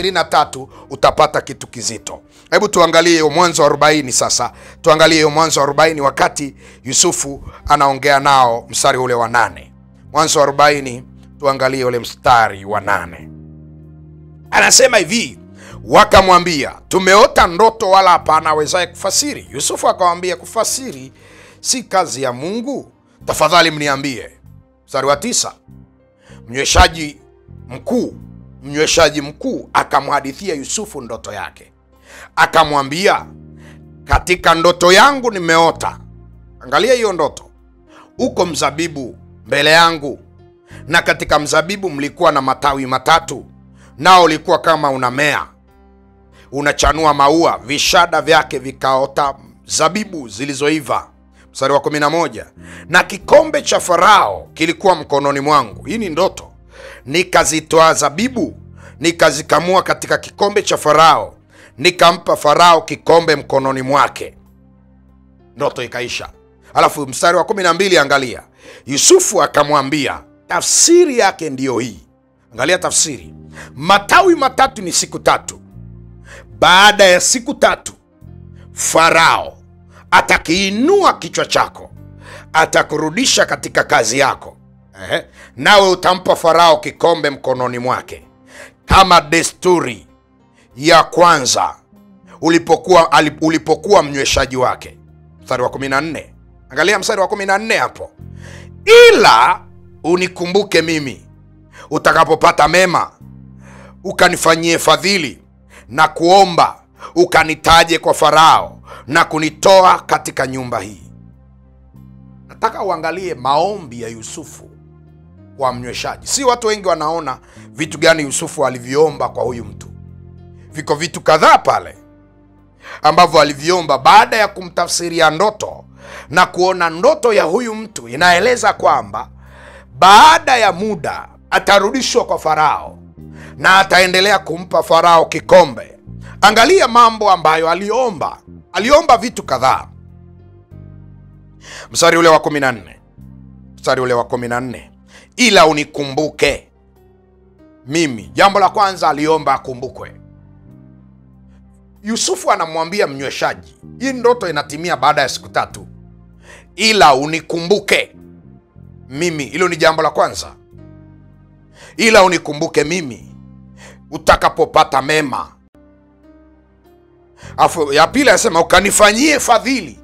23 utapata kitu kizito. Hebu tuangalie Mwanzo wa 40 sasa. Tuangalie Mwanzo wa 40 wakati Yusufu anaongea nao, mstari ule wa 8. Mwanzo wa 40 tuangalie ule mstari wa 8. Anasema hivi, wakamwambia, tumeota ndoto wala hapana awezaye kufasiri. Yusufu akamwambia, kufasiri si kazi ya Mungu, tafadhali mniambie. Mstari wa 9. Mnyweshaji mkuu akamhadithia Yusufu ndoto yake. Akamwambia, katika ndoto yangu nimeota. Angalia hiyo ndoto. Uko mzabibu mbele yangu, na katika mzabibu mlikuwa na matawi matatu, nao ulikuwa kama unamea, unachanua maua, vishada vyake vikaota zabibu zilizoiva. Mstari wa 11. Na kikombe cha Farao kilikuwa mkononi mwangu. Hii ni ndoto. Nikazitoa zabibu, nikazikamua katika kikombe cha Farao, nikampa Farao kikombe mkononi mwake. Ndoto ikaisha. Alafu mstari wa 12, angalia. Yusufu akamwambia, tafsiri yake ndiyo hii. Angalia tafsiri. Matawi matatu ni siku 3. Baada ya siku 3 Farao atakiinua kichwa chako, atakurudisha katika kazi yako. Nawe utampa Farao kikombe mkononi mwake, kama desturi ya kwanza ulipokuwa mnyweshaji wake. Mstari wa 14. Angalia mstari wa 14 hapo. Ila unikumbuke mimi utakapopata mema, ukanifanyie fadhili na kuomba, ukanitaje kwa Farao na kunitoa katika nyumba hii. Nataka uangalie maombi ya Yusufu kwa mnyweshaji. Si watu wengi wanaona vitu gani Yusufu aliviomba kwa huyu mtu. Viko vitu kadhaa pale ambavyo aliviomba baada ya kumtafsiria ndoto na kuona ndoto ya huyu mtu inaeleza kwamba baada ya muda atarudishwa kwa Farao na ataendelea kumpa Farao kikombe. Angalia mambo ambayo aliomba. Aliomba vitu kadhaa. Mstari ule wa 14. Ila unikumbuke mimi. Jambo la kwanza aliomba akumbukwe. Yusufu anamwambia mnyweshaji, hii ndoto inatimia baada ya siku 3. Ila unikumbuke mimi. Hilo ni jambo la kwanza. Ila unikumbuke mimi utakapopata mema. Afu ya pili anasema ukanifanyie fadhili.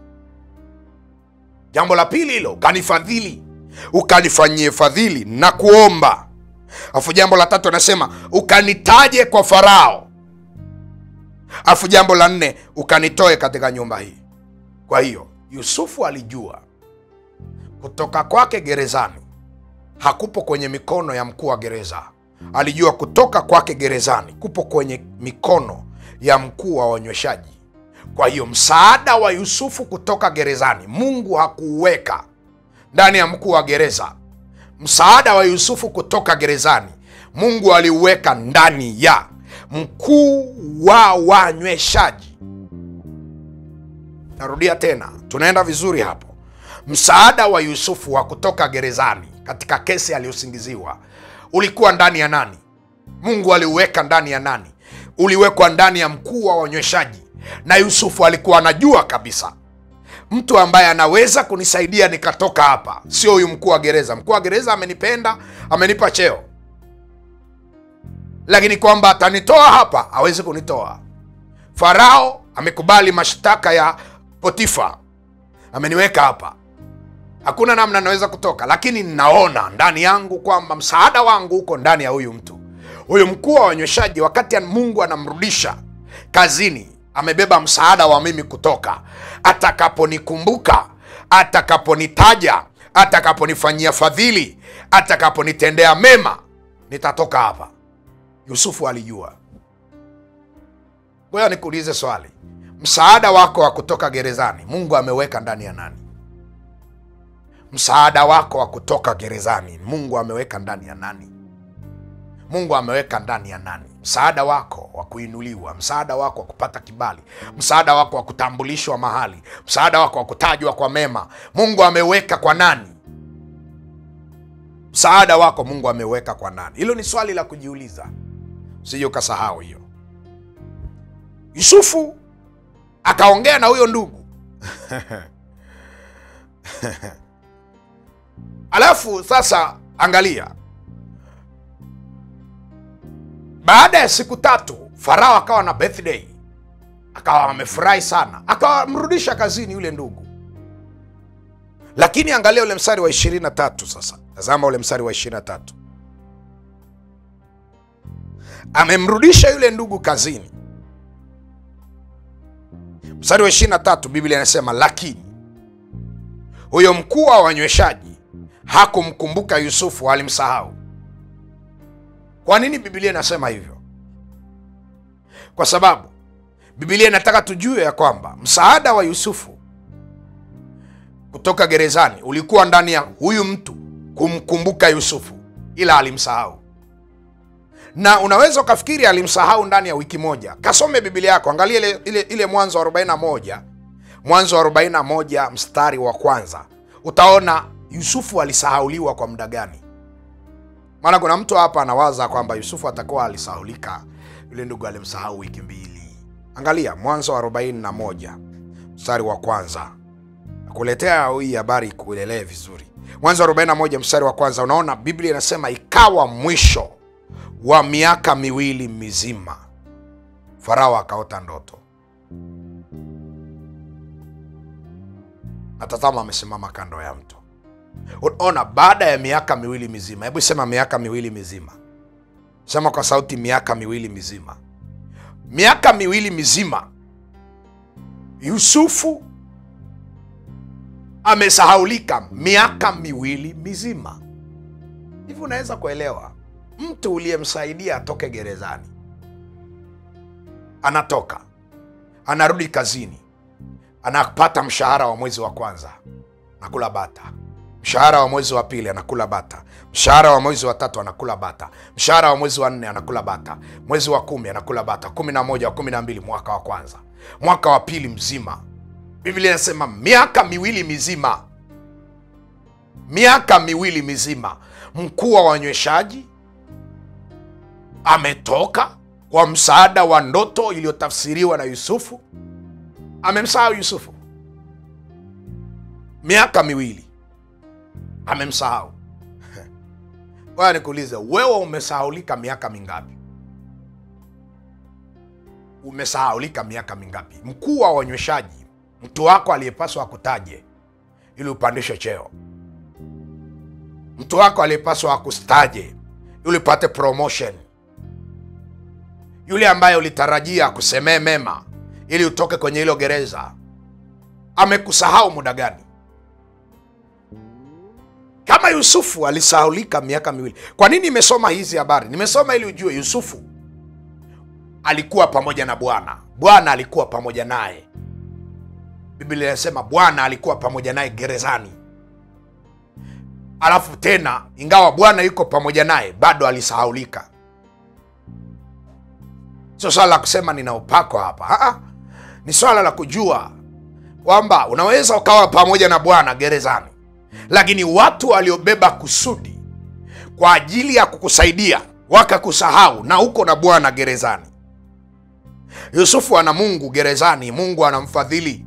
Jambo la pili hilo, ukanifanyie fadhili na kuomba. Afu jambo la 3 anasema ukanitaje kwa Farao. Afu jambo la 4, ukanitoe katika nyumba hii. Kwa hiyo Yusufu alijua kutoka kwake gerezani hakupo kwenye mikono ya mkuu wa gereza. Alijua kutoka kwake gerezani kupo kwenye mikono ya mkuu wa wanyweshaji. Kwa hiyo msaada wa Yusufu kutoka gerezani, Mungu hakuuweka ndani ya mkuu wa gereza. Msaada wa Yusufu kutoka gerezani, Mungu aliuweka ndani ya mkuu wa wanyweshaji. Narudia tena, tunaenda vizuri hapo. Msaada wa Yusufu wa kutoka gerezani katika kesi aliyosingiziwa ulikuwa ndani ya nani? Mungu aliuweka ndani ya nani? Uliwekwa ndani ya mkuu wa wanyweshaji. Na Yusufu alikuwa anajua kabisa, mtu ambaye anaweza kunisaidia nikatoka hapa sio huyu mkuu wa gereza. Mkuu wa gereza amenipenda, amenipa cheo, lakini kwamba atanitoa hapa, hawezi kunitoa. Farao amekubali mashtaka ya Potifa, ameniweka hapa, hakuna namna naweza kutoka. Lakini ninaona ndani yangu kwamba msaada wangu uko ndani ya huyu mtu, huyu mkuu wa wanyweshaji. Wakati Mungu anamrudisha kazini, amebeba msaada wa mimi kutoka. Atakaponikumbuka, atakaponitaja, atakaponifanyia fadhili, atakaponitendea mema, nitatoka hapa. Yusufu alijua. Kwa hiyo nikuulize swali, msaada wako wa kutoka gerezani Mungu ameweka ndani ya nani? Msaada wako wa kutoka gerezani Mungu ameweka ndani ya nani? Mungu ameweka ndani ya nani? Msaada wako wa kuinuliwa, msaada wako wa kupata kibali, msaada wako wa kutambulishwa mahali, msaada wako wa kutajwa kwa mema, Mungu ameweka kwa nani? Msaada wako Mungu ameweka kwa nani? Hilo ni swali la kujiuliza. Usije ukasahau hiyo. Yusufu akaongea na huyo ndugu. Alafu sasa angalia, baada ya siku 3 Farao akawa na birthday, akawa amefurahi sana, akamrudisha kazini yule ndugu. Lakini angalia ule mstari wa 23 sasa. Tazama ule mstari wa 23. Amemrudisha yule ndugu kazini. Mstari wa 23 Biblia inasema, lakini huyo mkuu wa wanyweshaji hakumkumbuka Yusufu, alimsahau. Kwa nini Biblia inasema hivyo? Kwa sababu Biblia inataka tujue ya kwamba msaada wa Yusufu kutoka gerezani ulikuwa ndani ya huyu mtu kumkumbuka Yusufu, ila alimsahau. Na unaweza ukafikiri alimsahau ndani ya wiki moja. Kasome Biblia yako, angalia ile Mwanzo wa 41. Mwanzo wa 41 mstari wa 1. Utaona Yusufu alisahauliwa kwa muda gani. Maana kuna mtu hapa anawaza kwamba Yusufu atakuwa alisahulika, yule ndugu alimsahau wiki 2. Angalia Mwanzo wa 41 mstari wa 1. Nakuletea hii habari kuelelee vizuri. Mwanzo wa 41 mstari wa 1, unaona Biblia inasema, ikawa mwisho wa miaka 2 mizima Farao akaota ndoto. Na tazama amesimama kando ya mto. Unaona, baada ya miaka 2 mizima. Hebu sema miaka 2 mizima. Sema kwa sauti, miaka 2 mizima. Miaka 2 mizima Yusufu amesahaulika, miaka 2 mizima. Hivi unaweza kuelewa? Mtu uliyemsaidia atoke gerezani, anatoka, anarudi kazini, anapata mshahara wa mwezi wa kwanza, anakula bata. Mshahara wa mwezi wa pili anakula bata. Mshahara wa mwezi wa 3 anakula bata. Mshahara wa mwezi wa 4 anakula bata. Mwezi wa 10 anakula bata. 11 wa 12 mwaka wa kwanza. Mwaka wa pili mzima. Biblia inasema miaka 2 mizima. Miaka 2 mizima. Mkuu wa wanyweshaji ametoka kwa msaada wa ndoto iliyotafsiriwa na Yusufu. Amemsahau Yusufu. Miaka 2 amemsahau. Bwana nikuulize, wewe umesahaulika miaka mingapi? Umesahaulika miaka mingapi? Mkuu wa wanyweshaji, mtu wako aliyepaswa akutaje ili upandishe cheo. Mtu wako aliyepaswa akustaje ili upate promotion. Yule ambaye ulitarajia kusemee mema ili utoke kwenye hilo gereza, amekusahau muda gani? Kama Yusufu alisahaulika miaka 2. Kwa nini nimesoma hizi habari? Nimesoma ili ujue Yusufu alikuwa pamoja na Bwana. Bwana alikuwa pamoja naye. Biblia inasema Bwana alikuwa pamoja naye gerezani. Alafu tena, ingawa Bwana yuko pamoja naye, bado alisahaulika. Sio swala la kusema nina upako hapa. Ni swala la kujua kwamba unaweza ukawa pamoja na Bwana gerezani, lakini watu waliobeba kusudi kwa ajili ya kukusaidia wakakusahau, na uko na Bwana gerezani. Yusufu ana Mungu gerezani. Mungu anamfadhili,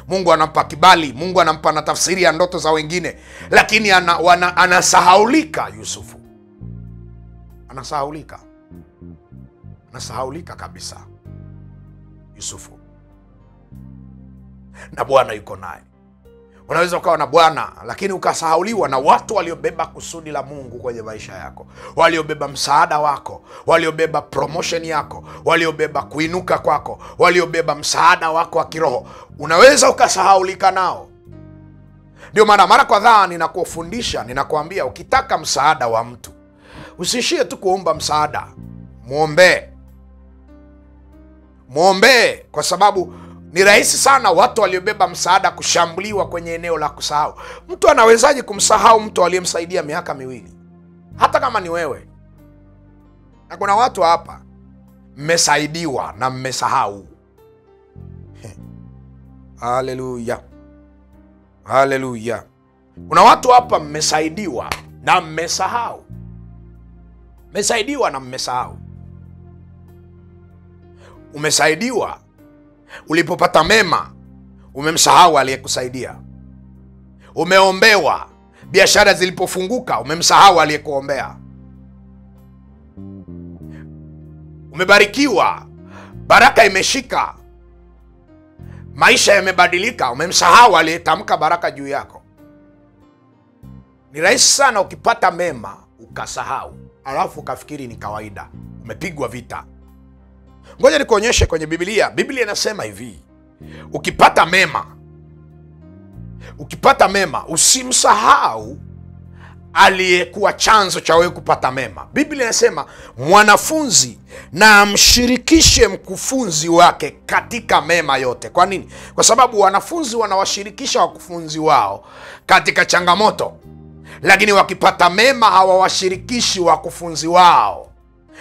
Mungu anampa kibali, Mungu anampa na tafsiri ya ndoto za wengine, lakini anasahaulika. Yusufu anasahaulika. Anasahaulika kabisa Yusufu, na Bwana yuko naye. Unaweza ukawa na Bwana lakini ukasahauliwa na watu waliobeba kusudi la Mungu kwenye maisha yako, waliobeba msaada wako, waliobeba promotion yako, waliobeba kuinuka kwako, waliobeba msaada wako wa kiroho. Unaweza ukasahaulika nao. Ndio maana mara kadhaa ninakufundisha, ninakuambia, ukitaka msaada wa mtu usishie tu kuomba msaada, muombe, kwa sababu ni rahisi sana watu waliobeba msaada kushambuliwa kwenye eneo la kusahau. Mtu anawezaje kumsahau mtu aliyemsaidia miaka 2? Hata kama ni wewe. Na kuna watu hapa mmesaidiwa na mmesahau. Haleluya. Haleluya. Kuna watu hapa mmesaidiwa na mmesahau. Mmesaidiwa na mmesahau. Umesaidiwa. Ulipopata mema, umemsahau aliyekusaidia. Umeombewa. Biashara zilipofunguka, umemsahau aliyekuombea. Umebarikiwa. Baraka imeshika. Maisha yamebadilika, umemsahau aliyetamka baraka juu yako. Ni rahisi sana ukipata mema ukasahau, alafu ukafikiri ni kawaida. Umepigwa vita. Ngoja nikuonyeshe kwenye Biblia. Biblia inasema hivi, ukipata mema usimsahau aliyekuwa chanzo cha wewe kupata mema. Biblia inasema mwanafunzi na amshirikishe mkufunzi wake katika mema yote. Kwa nini? Kwa sababu wanafunzi wanawashirikisha wakufunzi wao katika changamoto, lakini wakipata mema hawawashirikishi wakufunzi wao.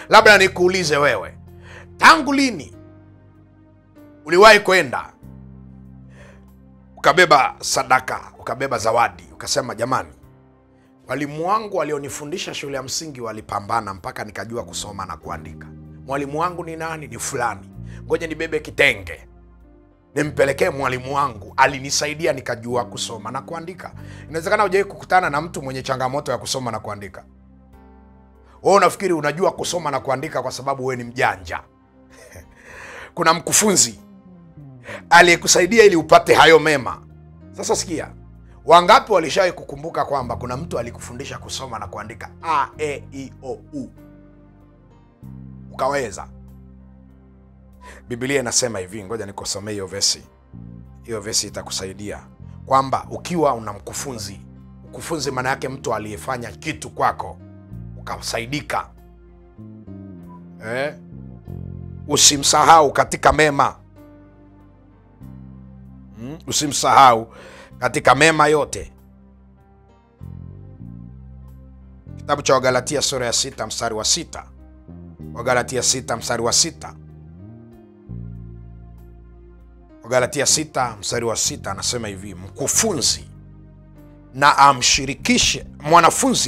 Labda nikuulize wewe, tangu lini uliwahi kwenda ukabeba sadaka, ukabeba zawadi, ukasema jamani, walimu wangu walionifundisha shule ya msingi walipambana mpaka nikajua kusoma na kuandika. Mwalimu wangu ni nani? Ni fulani. Ngoja nibebe kitenge nimpelekee mwalimu wangu, alinisaidia nikajua kusoma na kuandika. Inawezekana hujawahi kukutana na mtu mwenye changamoto ya kusoma na kuandika. Wewe unafikiri unajua kusoma na kuandika kwa sababu wewe ni mjanja. Kuna mkufunzi aliyekusaidia ili upate hayo mema. Sasa sikia, wangapi walishawahi kukumbuka kwamba kuna mtu alikufundisha kusoma na kuandika A, E, I, O, U ukaweza? Biblia inasema hivi, ngoja nikusomee hiyo vesi. Hiyo vesi itakusaidia kwamba ukiwa una mkufunzi, mkufunzi maana yake mtu aliyefanya kitu kwako ukasaidika, usimsahau katika mema. Usimsahau katika mema yote. Kitabu cha Wagalatia sura ya 6 mstari wa 6. Wagalatia 6 mstari wa 6. Wagalatia 6 mstari wa 6 anasema hivi, mwanafunzi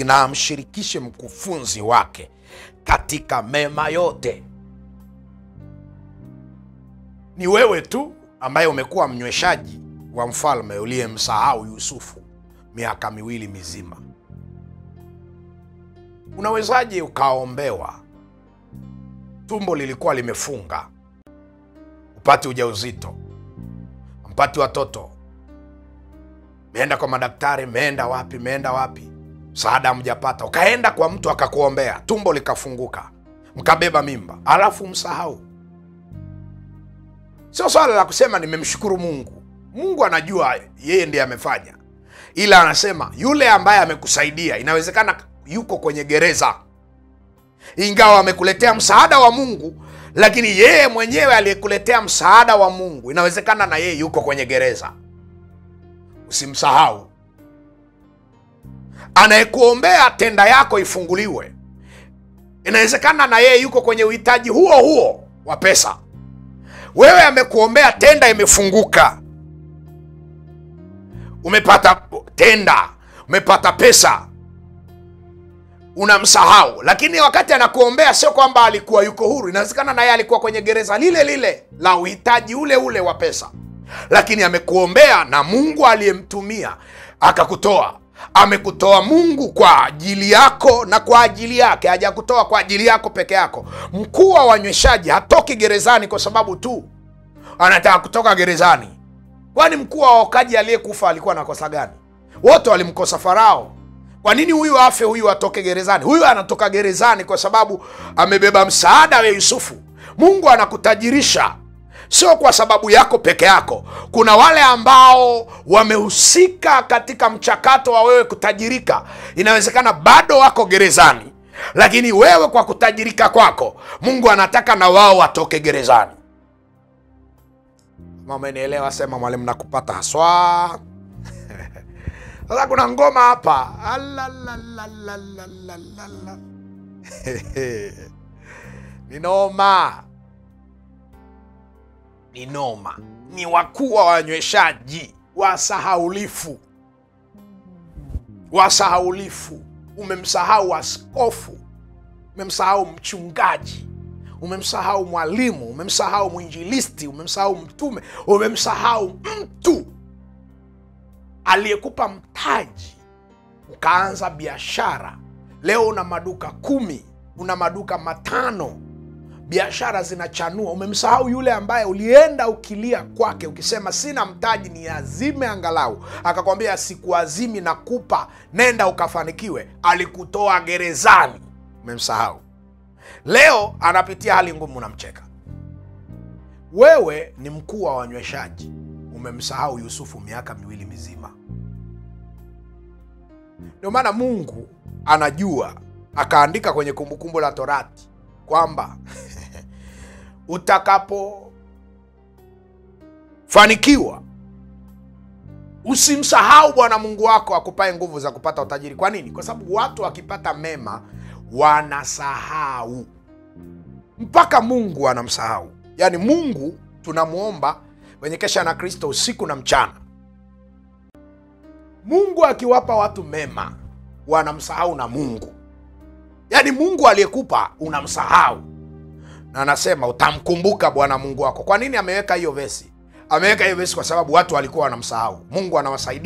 na amshirikishe mkufunzi wake katika mema yote. Ni wewe tu ambaye umekuwa mnyweshaji wa mfalme uliyemsahau Yusufu miaka 2 mizima. Unawezaje ukaombewa, tumbo lilikuwa limefunga, upate ujauzito, mpate watoto, meenda kwa madaktari, meenda wapi, msaada mjapata, ukaenda kwa mtu akakuombea, tumbo likafunguka, mkabeba mimba, alafu msahau? Sio swala la kusema nimemshukuru Mungu. Mungu anajua yeye ndiye amefanya. Ila anasema yule ambaye amekusaidia inawezekana yuko kwenye gereza. Ingawa amekuletea msaada wa Mungu, lakini yeye mwenyewe aliyekuletea msaada wa Mungu inawezekana na yeye yuko kwenye gereza. Usimsahau. Anayekuombea tenda yako ifunguliwe, inawezekana na yeye yuko kwenye uhitaji huo wa pesa. Wewe amekuombea tenda imefunguka, umepata tenda, umepata pesa, unamsahau. Lakini wakati anakuombea sio kwamba alikuwa yuko huru. Inawezekana na yeye alikuwa kwenye gereza lile la uhitaji ule wa pesa, lakini amekuombea na Mungu aliyemtumia akakutoa. Amekutoa Mungu kwa ajili yako na kwa ajili yake, hajakutoa kwa ajili yako peke yako. Mkuu wa wanyweshaji hatoki gerezani kwa sababu tu anataka kutoka gerezani. Kwani mkuu wa waokaji aliyekufa alikuwa na kosa gani? Wote walimkosa Farao. Kwa nini huyu afe, huyu atoke gerezani? Huyu anatoka gerezani kwa sababu amebeba msaada wa Yusufu. Mungu anakutajirisha sio kwa sababu yako peke yako. Kuna wale ambao wamehusika katika mchakato wa wewe kutajirika. Inawezekana bado wako gerezani, lakini wewe kwa kutajirika kwako, Mungu anataka na wao watoke gerezani. Mama, nielewa? Sema mwalimu, nakupata haswa. Sasa kuna ngoma hapa. Ni noma. Ni wakuu wa wanyweshaji wasahaulifu. Umemsahau askofu, umemsahau mchungaji, umemsahau mwalimu, umemsahau mwinjilisti, umemsahau mtume, umemsahau mtu aliyekupa mtaji ukaanza biashara. Leo una maduka 10, una maduka 5, biashara zinachanua. Umemsahau yule ambaye ulienda ukilia kwake ukisema sina mtaji, ni azime angalau, akakwambia sikuazimi na kupa, nenda ukafanikiwe. Alikutoa gerezani. Umemsahau. Leo anapitia hali ngumu, unamcheka. Wewe ni mkuu wa wanyweshaji, umemsahau Yusufu miaka 2 mizima. Ndio maana Mungu anajua, akaandika kwenye Kumbukumbu la Torati kwamba utakapofanikiwa usimsahau Bwana Mungu wako akupae nguvu za kupata utajiri. Kwa nini? Kwa sababu watu wakipata mema wanasahau, mpaka Mungu anamsahau. Yaani Mungu tunamuomba wenye kesha na Kristo usiku na mchana. Mungu akiwapa watu mema wanamsahau na Mungu. Yaani Mungu aliyekupa unamsahau. Na anasema utamkumbuka Bwana Mungu wako. Kwa nini ameweka hiyo vesi? Ameweka hiyo vesi kwa sababu watu walikuwa wanamsahau. Mungu anawasaidia.